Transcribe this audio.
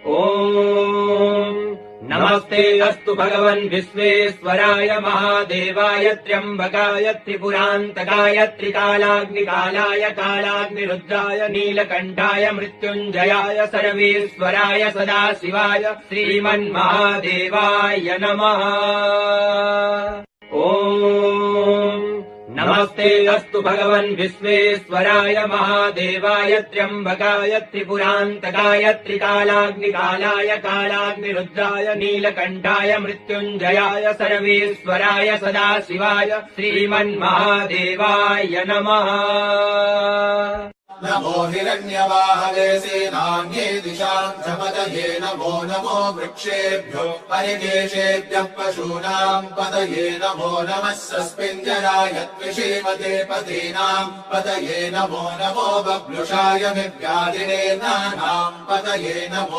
ॐ नमस्ते अस्तु भगवन् विश्वेश्वराय महादेवाय त्र्यम्बकाय त्रिपुरान्तकाय त्रिकालाग्निकालाय कालाग्निरुद्राय नीलकण्ठाय मृत्युञ्जयाय सर्वेश्वराय सदाशिवाय श्रीमन्महादेवाय नमः। ॐ नमस्ते अस्तु भगवन् विश्वेश्वराय महादेवाय त्र्यम्बकाय त्रिपुरान्तकाय त्रिकालाग्निकालाय कालाग्निरुद्राय नीलकण्ठाय मृत्युञ्जयाय सर्वेश्वराय सदाशिवाय श्रीमन्महादेवाय नमः। नमो हिरण्यवाहवे सेनान्ये दिशां च पतये नमो नमो वृक्षेभ्यो परिवेशेभ्यः पशूनां पतये नमो नमः सस्मिञ्जराय त्विषीमते पतीनां पतये नमो नमो बभ्रुषाय विव्याधिने नानां पतये नमो